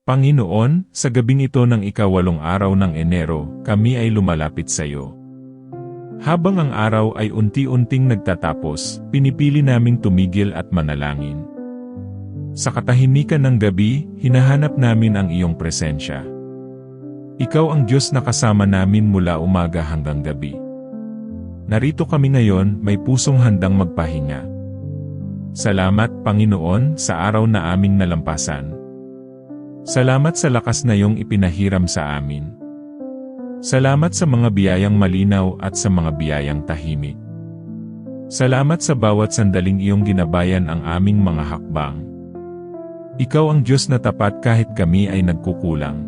Panginoon, sa gabing ito ng ika-8 araw ng Enero, kami ay lumalapit sa iyo. Habang ang araw ay unti-unting nagtatapos, pinipili naming tumigil at manalangin. Sa katahimikan ng gabi, hinahanap namin ang iyong presensya. Ikaw ang Diyos na kasama namin mula umaga hanggang gabi. Narito kami ngayon, may pusong handang magpahinga. Salamat, Panginoon, sa araw na aming nalampasan. Salamat sa lakas na iyong ipinahiram sa amin. Salamat sa mga biyayang malinaw at sa mga biyayang tahimik. Salamat sa bawat sandaling iyong ginabayan ang aming mga hakbang. Ikaw ang Diyos na tapat kahit kami ay nagkukulang.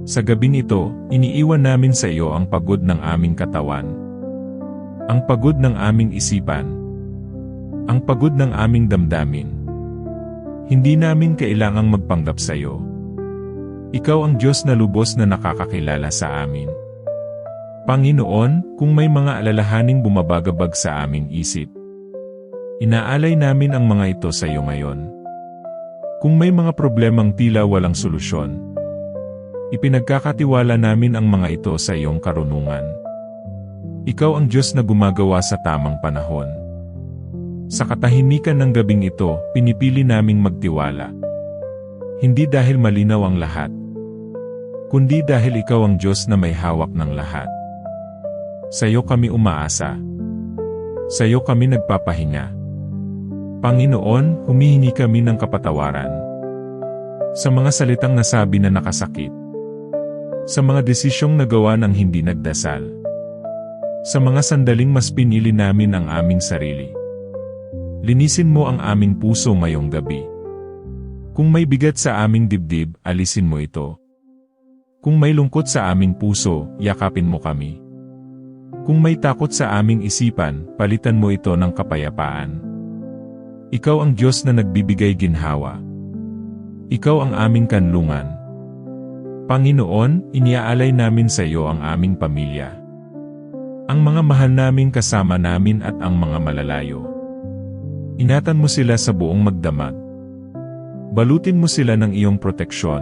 Sa gabing ito, iniiwan namin sa iyo ang pagod ng aming katawan, ang pagod ng aming isipan, ang pagod ng aming damdamin. Hindi namin kailangang magpanggap sa iyo. Ikaw ang Diyos na lubos na nakakakilala sa amin. Panginoon, kung may mga alalahaning bumabagabag sa aming isip, inaalay namin ang mga ito sa iyo ngayon. Kung may mga problemang tila walang solusyon, ipinagkakatiwala namin ang mga ito sa iyong karunungan. Ikaw ang Diyos na gumagawa sa tamang panahon. Sa katahimikan ng gabing ito, pinipili naming magtiwala. Hindi dahil malinaw ang lahat, kundi dahil ikaw ang Diyos na may hawak ng lahat. Sa iyo kami umaasa. Sa iyo kami nagpapahinga. Panginoon, humihingi kami ng kapatawaran. Sa mga salitang nasabi na nakasakit. Sa mga desisyong nagawa ng hindi nagdasal. Sa mga sandaling mas pinili namin ang aming sarili. Linisin mo ang aming puso ngayong gabi. Kung may bigat sa aming dibdib, alisin mo ito. Kung may lungkot sa aming puso, yakapin mo kami. Kung may takot sa aming isipan, palitan mo ito ng kapayapaan. Ikaw ang Diyos na nagbibigay ginhawa. Ikaw ang aming kanlungan. Panginoon, iniaalay namin sa iyo ang aming pamilya. Ang mga mahal naming kasama namin at ang mga malalayo. Ingatan mo sila sa buong magdamag. Balutin mo sila ng iyong proteksyon.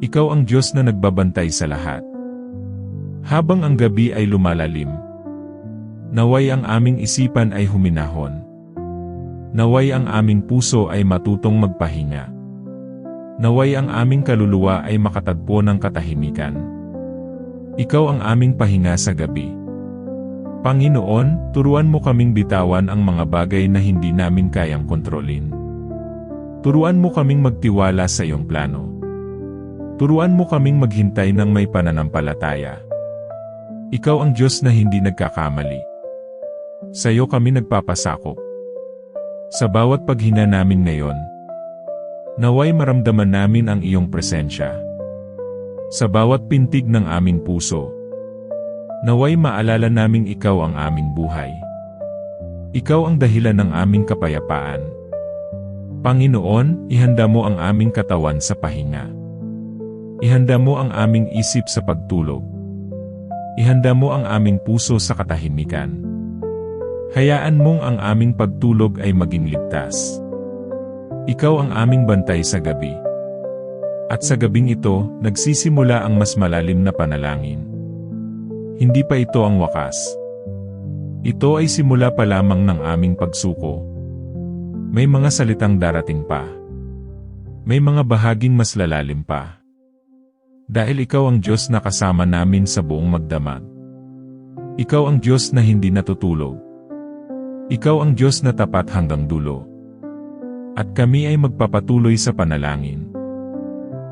Ikaw ang Diyos na nagbabantay sa lahat. Habang ang gabi ay lumalalim, naway ang aming isipan ay huminahon. Naway ang aming puso ay matutong magpahinga. Naway ang aming kaluluwa ay makatagpo ng katahimikan. Ikaw ang aming pahinga sa gabi. Panginoon, turuan mo kaming bitawan ang mga bagay na hindi namin kayang kontrolin. Turuan mo kaming magtiwala sa iyong plano. Turuan mo kaming maghintay ng may pananampalataya. Ikaw ang Diyos na hindi nagkakamali. Sa iyo kami nagpapasakop. Sa bawat paghina namin ngayon, naway maramdaman namin ang iyong presensya. Sa bawat pintig ng aming puso, naway maalala naming ikaw ang aming buhay. Ikaw ang dahilan ng aming kapayapaan. Panginoon, ihanda mo ang aming katawan sa pahinga. Ihanda mo ang aming isip sa pagtulog. Ihanda mo ang aming puso sa katahimikan. Hayaan mong ang aming pagtulog ay maging ligtas. Ikaw ang aming bantay sa gabi. At sa gabing ito, nagsisimula ang mas malalim na panalangin. Hindi pa ito ang wakas. Ito ay simula pa lamang ng aming pagsuko. May mga salitang darating pa. May mga bahaging mas lalalim pa. Dahil ikaw ang Diyos na kasama namin sa buong magdamag. Ikaw ang Diyos na hindi natutulog. Ikaw ang Diyos na tapat hanggang dulo. At kami ay magpapatuloy sa panalangin.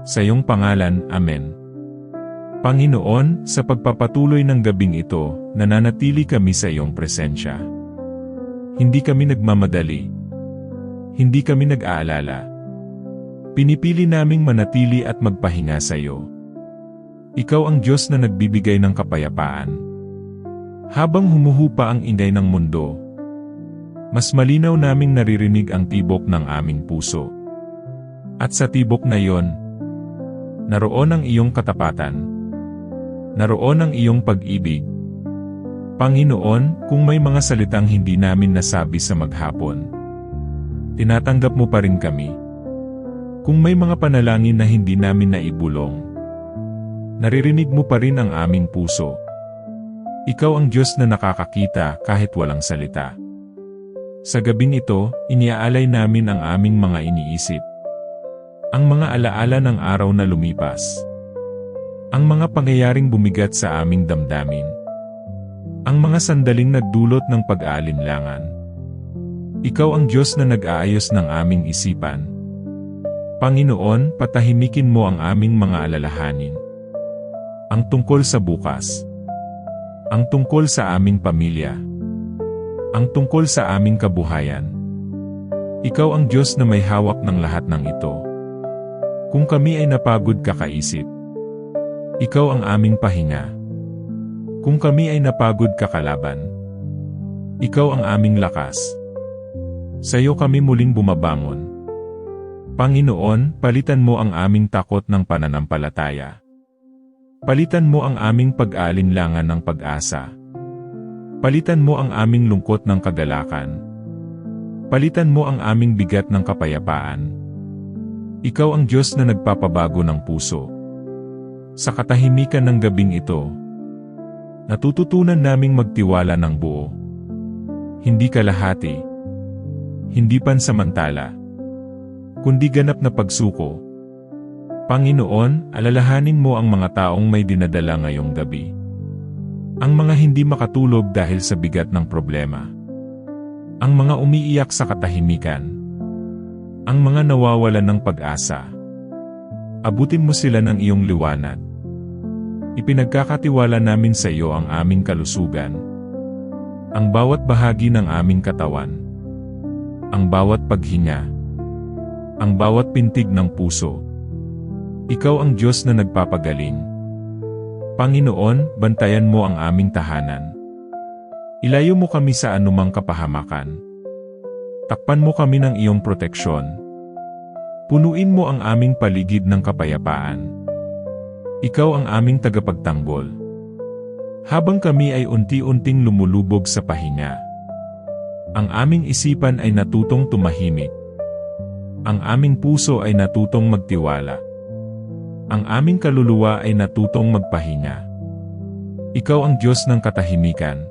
Sa iyong pangalan, Amen. Panginoon, sa pagpapatuloy ng gabing ito, nananatili kami sa iyong presensya. Hindi kami nagmamadali. Hindi kami nag-aalala. Pinipili naming manatili at magpahinga sa iyo. Ikaw ang Diyos na nagbibigay ng kapayapaan. Habang humuhupa ang ingay ng mundo, mas malinaw naming naririnig ang tibok ng aming puso. At sa tibok na iyon, naroon ang iyong katapatan. Naroon ang iyong pag-ibig. Panginoon, kung may mga salitang hindi namin nasabi sa maghapon, tinatanggap mo pa rin kami. Kung may mga panalangin na hindi namin naibulong, naririnig mo pa rin ang aming puso. Ikaw ang Diyos na nakakakita kahit walang salita. Sa gabing ito, iniaalay namin ang aming mga iniisip. Ang mga alaala ng araw na lumipas. Ang mga pangyayaring bumigat sa aming damdamin. Ang mga sandaling nagdulot ng pag-aalinlangan. Ikaw ang Diyos na nag-aayos ng aming isipan. Panginoon, patahimikin mo ang aming mga alalahanin. Ang tungkol sa bukas. Ang tungkol sa aming pamilya. Ang tungkol sa aming kabuhayan. Ikaw ang Diyos na may hawak ng lahat ng ito. Kung kami ay napagod kakaisip, ikaw ang aming pahinga. Kung kami ay napagod kakalaban, ikaw ang aming lakas. Sa iyo kami muling bumabangon. Panginoon, palitan mo ang aming takot ng pananampalataya. Palitan mo ang aming pag-aalinlangan ng pag-asa. Palitan mo ang aming lungkot ng kagalakan. Palitan mo ang aming bigat ng kapayapaan. Ikaw ang Diyos na nagpapabago ng puso. Sa katahimikan ng gabing ito, natututunan naming magtiwala ng buo. Hindi kalahati. Hindi pansamantala. Kundi ganap na pagsuko. Panginoon, alalahanin mo ang mga taong may dinadala ngayong gabi. Ang mga hindi makatulog dahil sa bigat ng problema. Ang mga umiiyak sa katahimikan. Ang mga nawawalan ng pag-asa. Abutin mo sila ng iyong liwanag. Ipinagkakatiwala namin sa iyo ang aming kalusugan. Ang bawat bahagi ng aming katawan. Ang bawat paghinga. Ang bawat pintig ng puso. Ikaw ang Diyos na nagpapagaling. Panginoon, bantayan mo ang aming tahanan. Ilayo mo kami sa anumang kapahamakan. Takpan mo kami ng iyong proteksyon. Punuin mo ang aming paligid ng kapayapaan. Ikaw ang aming tagapagtanggol. Habang kami ay unti-unting lumulubog sa pahinga, ang aming isipan ay natutong tumahimik. Ang aming puso ay natutong magtiwala. Ang aming kaluluwa ay natutong magpahinga. Ikaw ang Diyos ng katahimikan.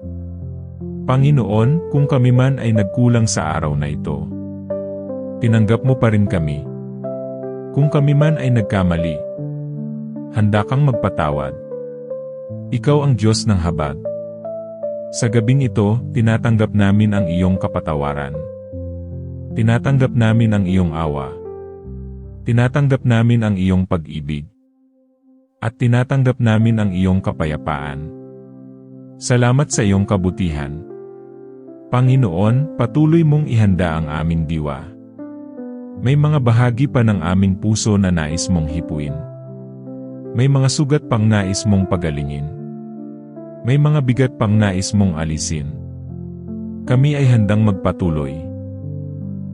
Panginoon, kung kami man ay nagkulang sa araw na ito, tinanggap mo pa rin kami. Kung kami man ay nagkamali, handa kang magpatawad. Ikaw ang Diyos ng habag. Sa gabing ito, tinatanggap namin ang iyong kapatawaran. Tinatanggap namin ang iyong awa. Tinatanggap namin ang iyong pag-ibig. At tinatanggap namin ang iyong kapayapaan. Salamat sa iyong kabutihan. Panginoon, patuloy mong ihanda ang aming diwa. May mga bahagi pa ng aming puso na nais mong hipuin. May mga sugat pang nais mong pagalingin. May mga bigat pang nais mong alisin. Kami ay handang magpatuloy.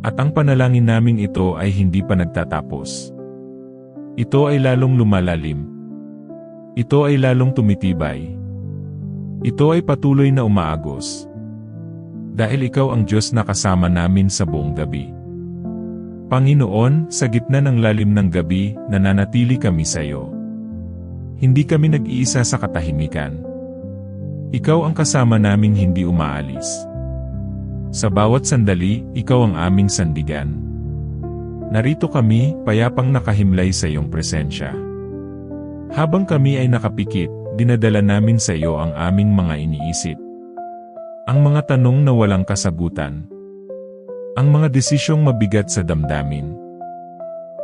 At ang panalangin naming ito ay hindi pa nagtatapos. Ito ay lalong lumalalim. Ito ay lalong tumitibay. Ito ay patuloy na umaagos. Dahil ikaw ang Diyos na kasama namin sa buong gabi. Panginoon, sa gitna ng lalim ng gabi, nananatili kami sa iyo. Hindi kami nag-iisa sa katahimikan. Ikaw ang kasama naming hindi umaalis. Sa bawat sandali, ikaw ang aming sandigan. Narito kami, payapang nakahimlay sa iyong presensya. Habang kami ay nakapikit, dinadala namin sa iyo ang aming mga iniisip. Ang mga tanong na walang kasagutan. Ang mga desisyong mabigat sa damdamin.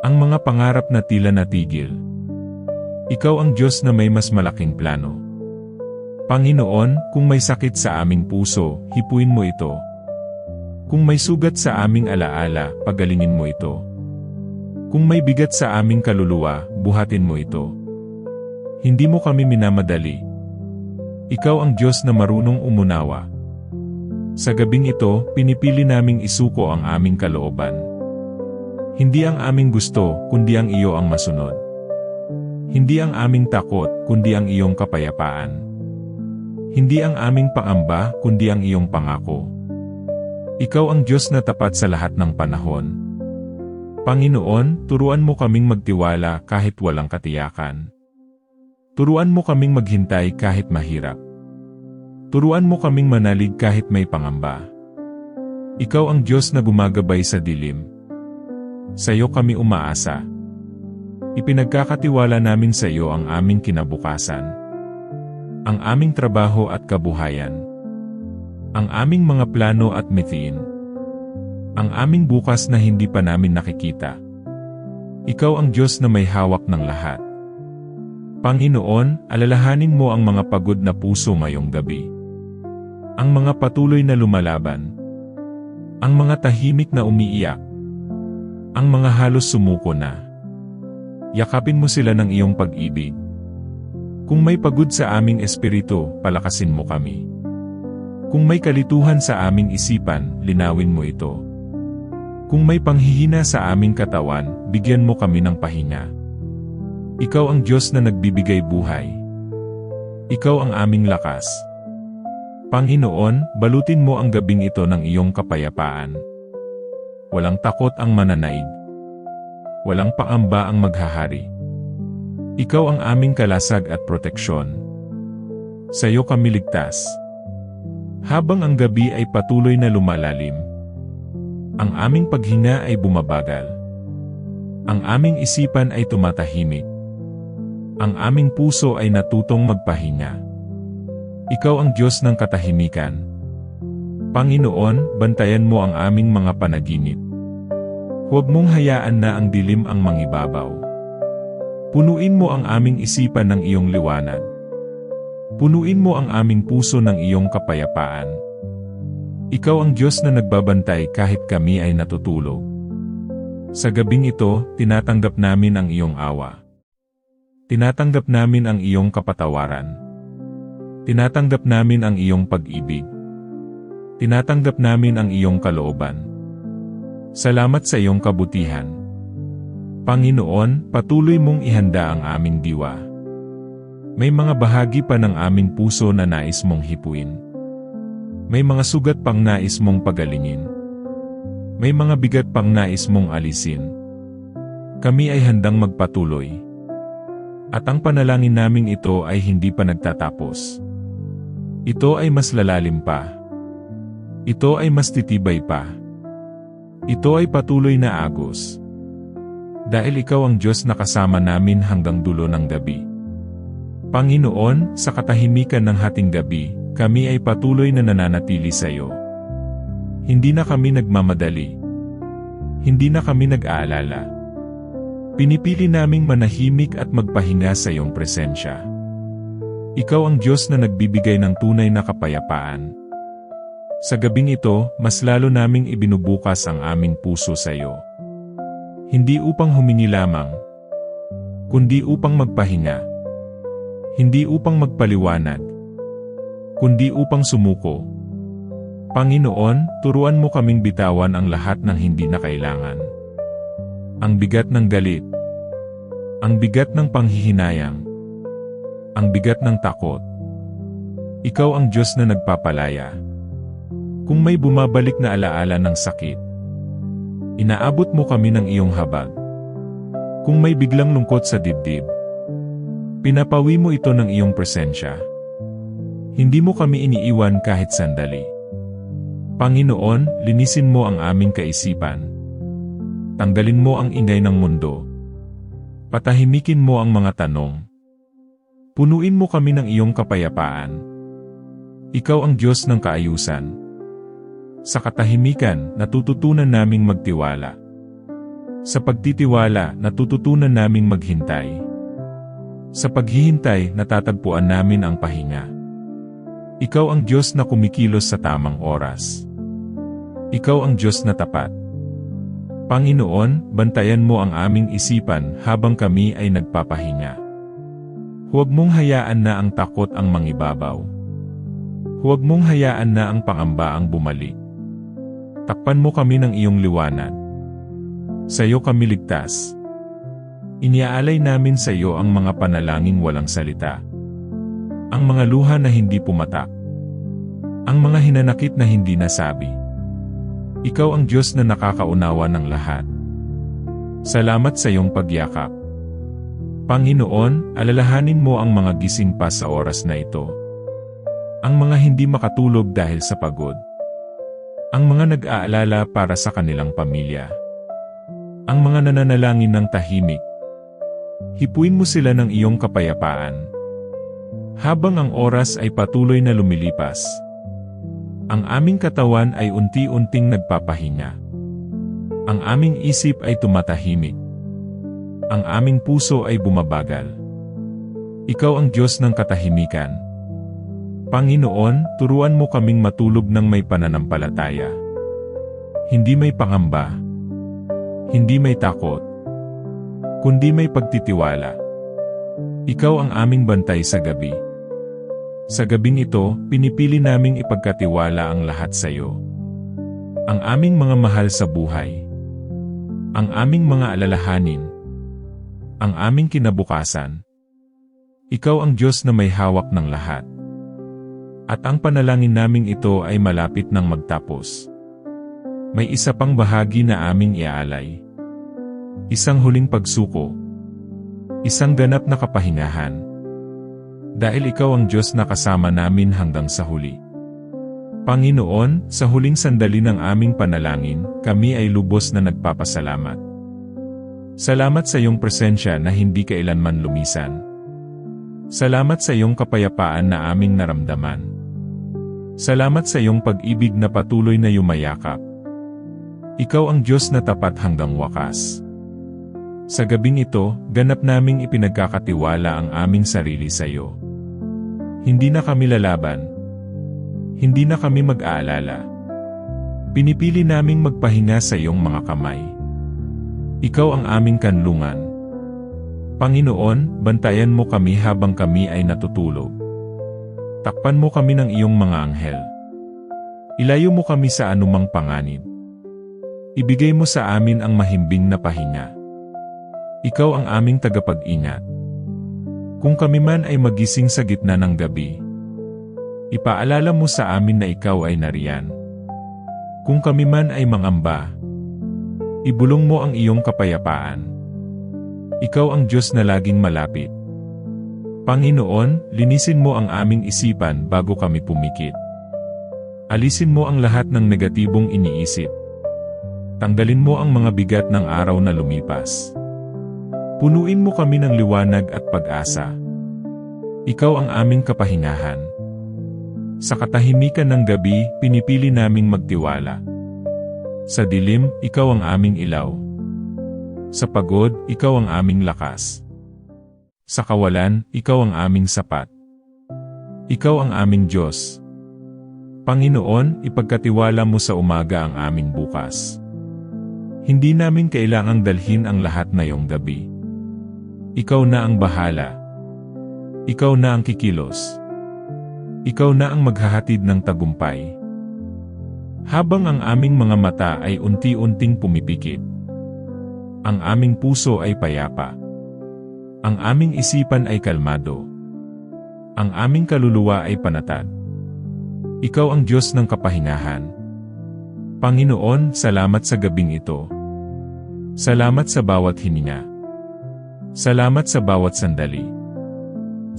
Ang mga pangarap na tila natigil. Ikaw ang Diyos na may mas malaking plano. Panginoon, kung may sakit sa aming puso, hipuin mo ito. Kung may sugat sa aming alaala, pagalingin mo ito. Kung may bigat sa aming kaluluwa, buhatin mo ito. Hindi mo kami minamadali. Ikaw ang Diyos na marunong umunawa. Sa gabing ito, pinipili naming isuko ang aming kalooban. Hindi ang aming gusto, kundi ang iyo ang masunod. Hindi ang aming takot, kundi ang iyong kapayapaan. Hindi ang aming pangamba, kundi ang iyong pangako. Ikaw ang Diyos na tapat sa lahat ng panahon. Panginoon, turuan mo kaming magtiwala kahit walang katiyakan. Turuan mo kaming maghintay kahit mahirap. Turuan mo kaming manalig kahit may pangamba. Ikaw ang Diyos na gumagabay sa dilim. Sa iyo kami umaasa. Ipinagkakatiwala namin sa iyo ang aming kinabukasan, ang aming trabaho at kabuhayan, ang aming mga plano at mithiin, ang aming bukas na hindi pa namin nakikita. Ikaw ang Diyos na may hawak ng lahat. Panginoon, alalahanin mo ang mga pagod na puso ngayong gabi. Ang mga patuloy na lumalaban. Ang mga tahimik na umiiyak. Ang mga halos sumuko na. Yakapin mo sila ng iyong pag-ibig. Kung may pagod sa aming espiritu, palakasin mo kami. Kung may kalituhan sa aming isipan, linawin mo ito. Kung may panghihina sa aming katawan, bigyan mo kami ng pahinga. Ikaw ang Diyos na nagbibigay buhay. Ikaw ang aming lakas. Panginoon, balutin mo ang gabing ito ng iyong kapayapaan. Walang takot ang mananaig. Walang pangamba ang maghahari. Ikaw ang aming kalasag at proteksyon. Sa iyo kami ligtas. Habang ang gabi ay patuloy na lumalalim, ang aming paghinga ay bumabagal. Ang aming isipan ay tumatahimik. Ang aming puso ay natutong magpahinga. Ikaw ang Diyos ng katahimikan. Panginoon, bantayan mo ang aming mga panaginip. Huwag mong hayaan na ang dilim ang mangibabaw. Punuin mo ang aming isipan ng iyong liwanag. Punuin mo ang aming puso ng iyong kapayapaan. Ikaw ang Diyos na nagbabantay kahit kami ay natutulog. Sa gabing ito, tinatanggap namin ang iyong awa. Tinatanggap namin ang iyong kapatawaran. Tinatanggap namin ang iyong pag-ibig. Tinatanggap namin ang iyong kalooban. Salamat sa iyong kabutihan. Panginoon, patuloy mong ihanda ang aming diwa. May mga bahagi pa ng aming puso na nais mong hipuin. May mga sugat pang nais mong pagalingin. May mga bigat pang nais mong alisin. Kami ay handang magpatuloy. At ang panalangin naming ito ay hindi pa nagtatapos. Ito ay mas lalalim pa. Ito ay mas titibay pa. Ito ay patuloy na agos. Dahil ikaw ang Diyos na kasama namin hanggang dulo ng gabi. Panginoon, sa katahimikan ng hating gabi, kami ay patuloy na nananatili sa iyo. Hindi na kami nagmamadali. Hindi na kami nag-aalala. Pinipili naming manahimik at magpahinga sa iyong presensya. Ikaw ang Diyos na nagbibigay ng tunay na kapayapaan. Sa gabing ito, mas lalo naming ibinubukas ang aming puso sa iyo. Hindi upang humingi lamang, kundi upang magpahinga. Hindi upang magpaliwanag, kundi upang sumuko. Panginoon, turuan mo kaming bitawan ang lahat ng hindi na kailangan. Ang bigat ng galit, ang bigat ng panghihinayang, ang bigat ng takot. Ikaw ang Diyos na nagpapalaya. Kung may bumabalik na alaala ng sakit, inaabot mo kami ng iyong habag. Kung may biglang lungkot sa dibdib, pinapawi mo ito ng iyong presensya. Hindi mo kami iniiwan kahit sandali. Panginoon, linisin mo ang aming kaisipan. Tanggalin mo ang ingay ng mundo. Patahimikin mo ang mga tanong. Punuin mo kami ng iyong kapayapaan. Ikaw ang Diyos ng kaayusan. Sa katahimikan, natututunan naming magtiwala. Sa pagtitiwala, natututunan naming maghintay. Sa paghihintay, natatagpuan namin ang pahinga. Ikaw ang Diyos na kumikilos sa tamang oras. Ikaw ang Diyos na tapat. Panginoon, bantayan mo ang aming isipan habang kami ay nagpapahinga. Huwag mong hayaan na ang takot ang mangibabaw. Huwag mong hayaan na ang pangamba ang bumalik. Takpan mo kami ng iyong liwanag. Sa iyo kami ligtas. Iniaalay namin sa iyo ang mga panalangin walang salita. Ang mga luha na hindi pumatak. Ang mga hinanakit na hindi nasabi. Ikaw ang Diyos na nakakaunawa ng lahat. Salamat sa iyong pagyakap. Panginoon, alalahanin mo ang mga gising pa sa oras na ito. Ang mga hindi makatulog dahil sa pagod. Ang mga nag-aalala para sa kanilang pamilya. Ang mga nananalangin ng tahimik. Hipuin mo sila ng iyong kapayapaan. Habang ang oras ay patuloy na lumilipas. Ang aming katawan ay unti-unting nagpapahinga. Ang aming isip ay tumatahimik. Ang aming puso ay bumabagal. Ikaw ang Diyos ng katahimikan. Panginoon, turuan mo kaming matulog ng may pananampalataya. Hindi may pangamba. Hindi may takot. Kundi may pagtitiwala. Ikaw ang aming bantay sa gabi. Sa gabing ito, pinipili naming ipagkatiwala ang lahat sa iyo. Ang aming mga mahal sa buhay. Ang aming mga alalahanin. Ang aming kinabukasan. Ikaw ang Diyos na may hawak ng lahat. At ang panalangin naming ito ay malapit nang magtapos. May isa pang bahagi na aming iaalay. Isang huling pagsuko. Isang ganap na kapahingahan. Dahil ikaw ang Diyos na kasama namin hanggang sa huli. Panginoon, sa huling sandali ng aming panalangin, kami ay lubos na nagpapasalamat. Salamat sa iyong presensya na hindi kailanman lumisan. Salamat sa iyong kapayapaan na aming naramdaman. Salamat sa iyong pag-ibig na patuloy na yumayakap. Ikaw ang Diyos na tapat hanggang wakas. Sa gabing ito, ganap naming ipinagkakatiwala ang aming sarili sa iyo. Hindi na kami lalaban. Hindi na kami mag-aalala. Pinipili naming magpahinga sa iyong mga kamay. Ikaw ang aming kanlungan. Panginoon, bantayan mo kami habang kami ay natutulog. Takpan mo kami ng iyong mga anghel. Ilayo mo kami sa anumang panganib. Ibigay mo sa amin ang mahimbing na pahinga. Ikaw ang aming tagapag-ingat. Kung kami man ay magising sa gitna ng gabi, ipaalala mo sa amin na ikaw ay nariyan. Kung kami man ay mangamba, ibulong mo ang iyong kapayapaan. Ikaw ang Diyos na laging malapit. Panginoon, linisin mo ang aming isipan bago kami pumikit. Alisin mo ang lahat ng negatibong iniisip. Tanggalin mo ang mga bigat ng araw na lumipas. Punuin mo kami ng liwanag at pag-asa. Ikaw ang aming kapahingahan. Sa katahimikan ng gabi, pinipili naming magtiwala. Sa dilim, ikaw ang aming ilaw. Sa pagod, ikaw ang aming lakas. Sa kawalan, ikaw ang aming sapat. Ikaw ang aming Diyos. Panginoon, ipagkatiwala mo sa umaga ang aming bukas. Hindi namin kailangang dalhin ang lahat na iyong gabi. Ikaw na ang bahala. Ikaw na ang kikilos. Ikaw na ang maghahatid ng tagumpay. Habang ang aming mga mata ay unti-unting pumipikit, ang aming puso ay payapa. Ang aming isipan ay kalmado. Ang aming kaluluwa ay panatag. Ikaw ang Diyos ng kapahingahan. Panginoon, salamat sa gabing ito. Salamat sa bawat hininga. Salamat sa bawat sandali.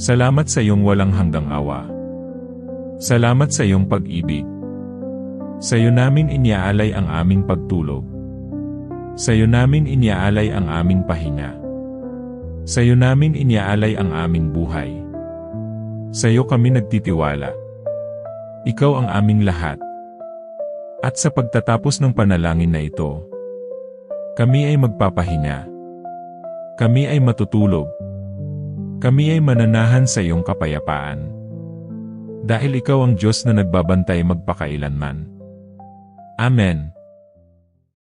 Salamat sa iyong walang hanggang awa. Salamat sa iyong pag-ibig. Sa iyo namin iniaalay ang aming pagtulog. Sa iyo namin iniaalay ang aming pahinga. Sa iyo namin iniaalay ang aming buhay. Sa iyo kami nagtitiwala. Ikaw ang aming lahat. At sa pagtatapos ng panalangin na ito, kami ay magpapahinga. Kami ay matutulog. Kami ay mananahan sa iyong kapayapaan. Dahil ikaw ang Diyos na nagbabantay magpakailanman. Amen.